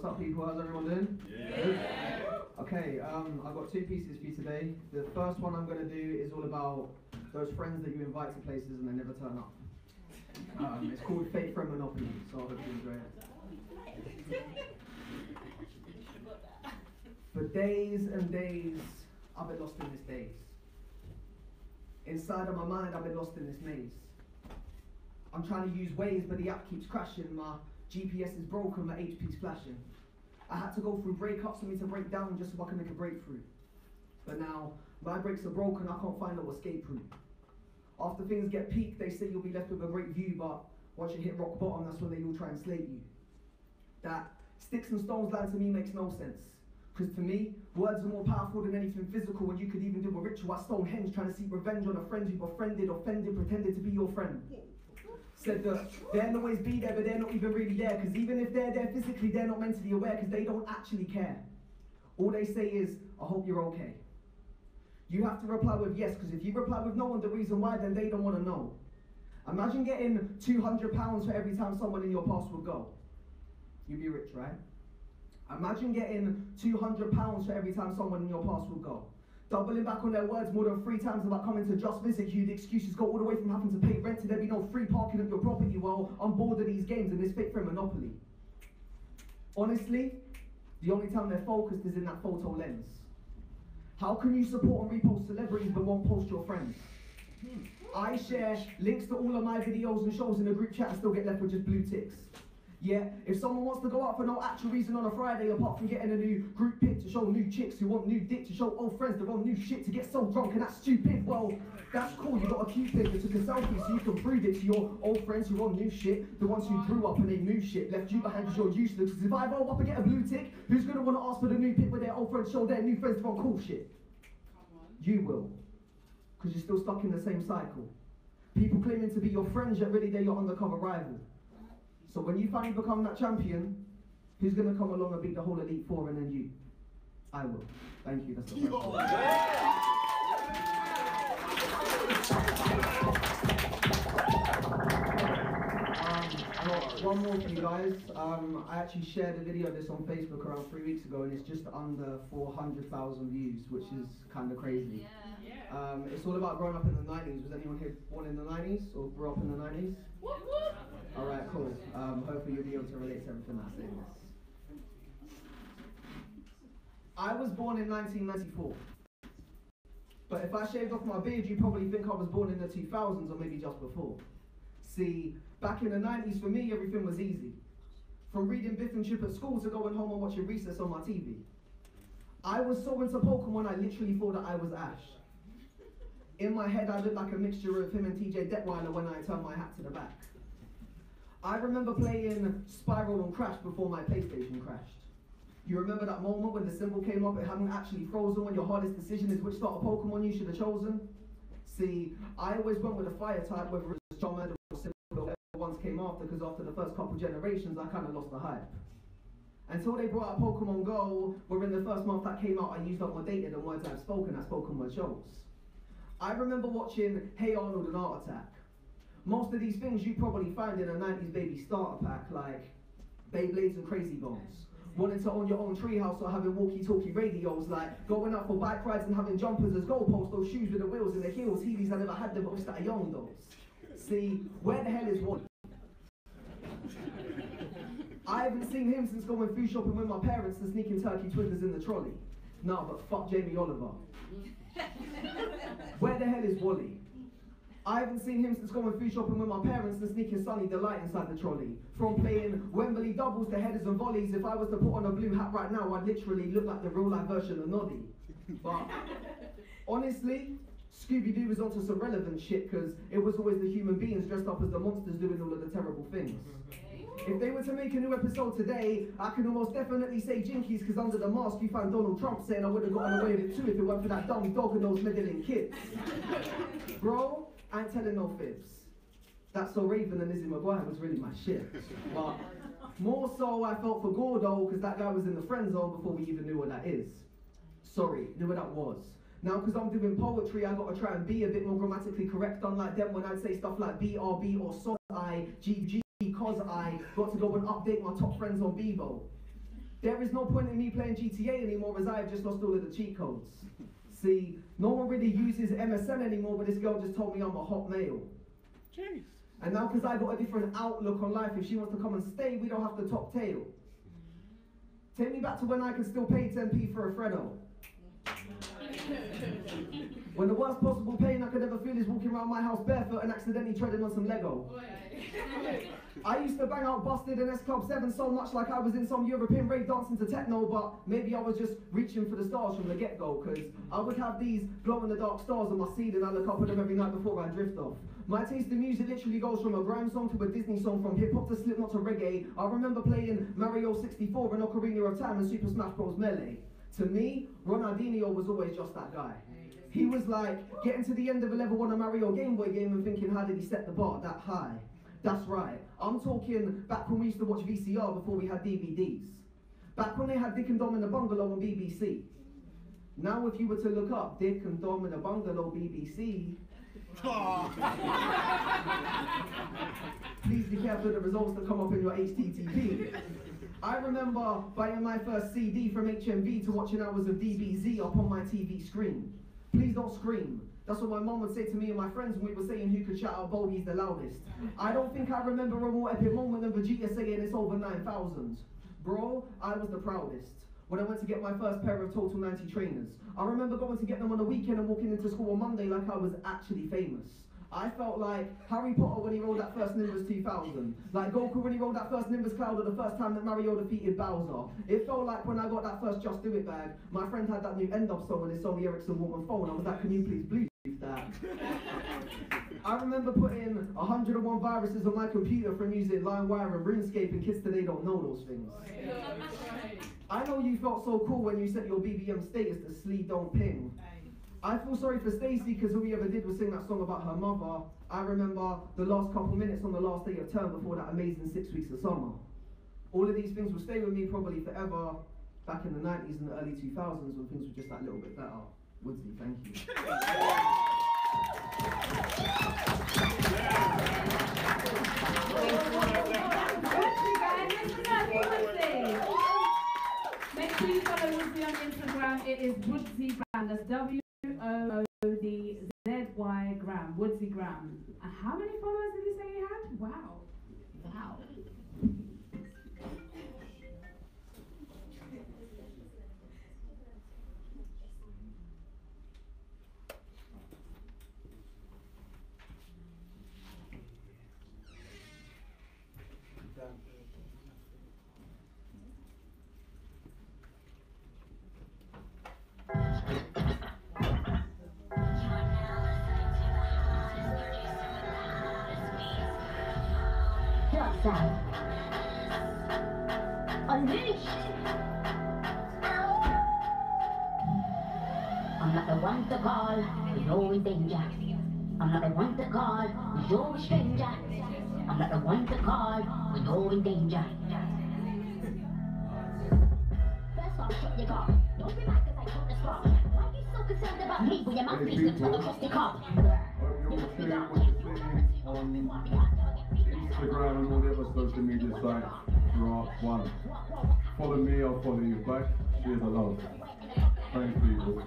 up, people? How's everyone doing? Yeah. Okay, I've got two pieces for you today. The first one I'm going to do is all about those friends that you invite to places and they never turn up. It's called Fake Friend Monopoly, so I hope you enjoy it. For days and days, I've been lost in this daze. Inside of my mind, I've been lost in this maze. I'm trying to use Waze, but the app keeps crashing. My GPS is broken, my HP's flashing. I had to go through breakups for me to break down just so I can make a breakthrough. But now, my brakes are broken, I can't find no escape route. After things get peaked, they say you'll be left with a great view, but once you hit rock bottom, that's when they all try and slate you. That sticks and stones line to me makes no sense. Because to me, words are more powerful than anything physical, and you could even do a ritual at Stonehenge trying to seek revenge on a friend who befriended, offended, pretended to be your friend. Said that they'll always be there, but they're not even really there, because even if they're there physically, they're not mentally aware, because they don't actually care. All they say is, I hope you're okay. You have to reply with yes, because if you reply with no on the reason why, then they don't want to know. Imagine getting £200 for every time someone in your past would go. You'd be rich, right? Imagine getting £200 for every time someone in your past would go. Doubling back on their words more than 3 times about coming to just visit you. The excuses go all the way from having to pay rent to there be no free parking at your property. Well, I'm bored of these games and this fake friend monopoly. Honestly, the only time they're focused is in that photo lens. How can you support and repost celebrities but won't post your friends? I share links to all of my videos and shows in the group chat and still get left with just blue ticks. Yeah, if someone wants to go out for no actual reason on a Friday apart from getting a new group pic to show new chicks who want new dick to show old friends their own new shit to get so drunk and that's stupid, well, that's cool, you got a cute pic that took a selfie so you can prove it to your old friends who want new shit, the ones who grew up and they knew shit, left you behind because you're useless, because if I roll up and get a blue tick, who's going to want to ask for the new pic where their old friends show their new friends their own cool shit? You will, because you're still stuck in the same cycle. People claiming to be your friends, yet really they're your undercover rival. So when you finally become that champion, who's going to come along and beat the whole Elite Four and then you? I will. Thank you. That's the first one. One more for you guys. I actually shared a video of this on Facebook around 3 weeks ago and it's just under 400,000 views, which is kind of crazy. It's all about growing up in the 90s. Was anyone here born in the 90s or grew up in the 90s? Alright, cool. Hopefully you'll be able to relate to everything I say this. I was born in 1994. But if I shaved off my beard, you'd probably think I was born in the 2000s or maybe just before. See, back in the 90s for me, everything was easy. From reading Biff and Chip at school to going home and watching Recess on my TV. I was so into Pokemon, I literally thought that I was Ash. In my head, I looked like a mixture of him and TJ Detweiler when I turned my hat to the back. I remember playing Spiral on Crash before my PlayStation crashed. You remember that moment when the symbol came up, it hadn't actually frozen, when your hardest decision is which starter Pokemon you should have chosen? See, I always went with a fire type, whether it was Charmander or Similar, whatever ones came after, because after the first couple generations, I kind of lost the hype. Until they brought out Pokemon Go, where in the first month that came out, I used up my data and words I've spoken, I spoken word shows. I remember watching Hey Arnold and Art Attack. Most of these things you probably find in a 90s baby starter pack, like Beyblades and Crazy Bones. Wanting to own your own treehouse or having walkie-talkie radios, like going out for bike rides and having jumpers as goalposts, those shoes with the wheels and the heels, Heelys, I never had them, but wish that I owned those. See, where the hell is Wally? I haven't seen him since going food shopping with my parents and sneaking turkey twizzlers in the trolley. No, but fuck Jamie Oliver. Where the hell is Wally? I haven't seen him since going food shopping with my parents and sneaking Sunny Delight inside the trolley. From playing Wembley doubles to headers and volleys, if I was to put on a blue hat right now, I'd literally look like the real life version of Noddy. But honestly, Scooby-Doo was onto some relevant shit because it was always the human beings dressed up as the monsters doing all of the terrible things. If they were to make a new episode today, I can almost definitely say Jinkies because under the mask you found Donald Trump saying I would have gotten away with it too if it weren't for that dumb dog and those meddling kids. Bro, I ain't telling no fibs. That So Raven and Lizzie McGuire was really my shit. But more so I felt for Gordo because that guy was in the friend zone before we even knew what that is. Sorry, knew what that was. Now because I'm doing poetry, I gotta try and be a bit more grammatically correct, unlike them when I'd say stuff like BRB or SOD I, GG, because I got to go and update my top friends on Bebo. There is no point in me playing GTA anymore as I have just lost all of the cheat codes. See, no one really uses MSN anymore, but this girl just told me I'm a hot male. Jeez. And now because I got a different outlook on life, if she wants to come and stay, we don't have to top tail. Take me back to when I could still pay 10p for a Freddo. When the worst possible pain I could ever feel is walking around my house barefoot and accidentally treading on some Lego. I used to bang out Busted and S Club 7 so much like I was in some European rave dancing to techno, but maybe I was just reaching for the stars from the get-go, because I would have these glow-in-the-dark stars on my ceiling and I look up at them every night before I drift off. My taste in music literally goes from a grime song to a Disney song, from hip-hop to Slipknot to reggae. I remember playing Mario 64 and Ocarina of Time and Super Smash Bros. Melee. To me, Ronaldinho was always just that guy. He was like getting to the end of a level on a Mario Game Boy game and thinking, how did he set the bar that high? That's right. I'm talking back when we used to watch VCR before we had DVDs. Back when they had Dick and Dom in the Bungalow on BBC. Now if you were to look up Dick and Dom in the Bungalow BBC, please be careful of the results that come up in your HTTP. I remember buying my first CD from HMV to watching hours of DBZ up on my TV screen. Please don't scream. That's what my mum would say to me and my friends when we were saying who could shout out bogeys the loudest. I don't think I remember a more epic moment than Vegeta saying it's over 9,000. Bro, I was the proudest when I went to get my first pair of Total 90 trainers. I remember going to get them on the weekend and walking into school on Monday like I was actually famous. I felt like Harry Potter when he rolled that first Nimbus 2000. Like Goku when he rolled that first Nimbus Cloud, or the first time that Mario defeated Bowser. It felt like when I got that first Just Do It bag, my friend had that new End Up song on his Sony Ericsson Walkman phone. I was like, can you please Bluetooth that? I remember putting 101 viruses on my computer from using LimeWire and RuneScape, and kids today don't know those things. I know you felt so cool when you set your BBM status to sleep don't ping. I feel sorry for Stacey because all we ever did was sing that song about her mother. I remember the last couple minutes on the last day of term before that amazing 6 weeks of summer. All of these things will stay with me probably forever. Back in the 90s and the early 2000s when things were just that little bit better. Woodsy, thank you. Make sure you follow Woodsy on Instagram. It is Woodsy Gram. That's WOODZY Gram. Woodsy Gram. And how many followers did you say you had? Wow. Wow. Unleashed. I'm not the one to call when you're in danger. I'm not the one to call when you're a stranger. I'm not the one to call when you're in danger. First off, shut your car. Don't be mad because I took the spot. Why are you so concerned about me when your mouthpiece can talk across the cup? You're seeing what you're seeing on Instagram and all the other social media sites for Arch1. Follow me, I'll follow you back. Share the love. Thanks, people.